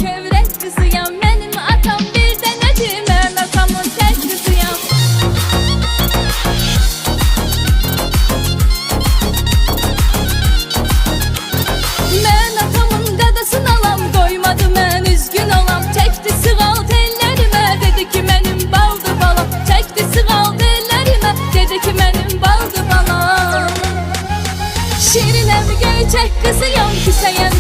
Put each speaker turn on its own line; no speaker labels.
kövrək qızıyam. Mənim atam bir dənədir, mən atamın tək qızıyam. Mən atamın qadasını alam, qoymadı mən üzgün olam. Çəkdi sığal tellərimə, dedi ki mənim baldı balam. Çəkdi sığal tellərimə, dedi ki mənim baldı balam. Şirinəm göyçək qızıyam, küsəyəm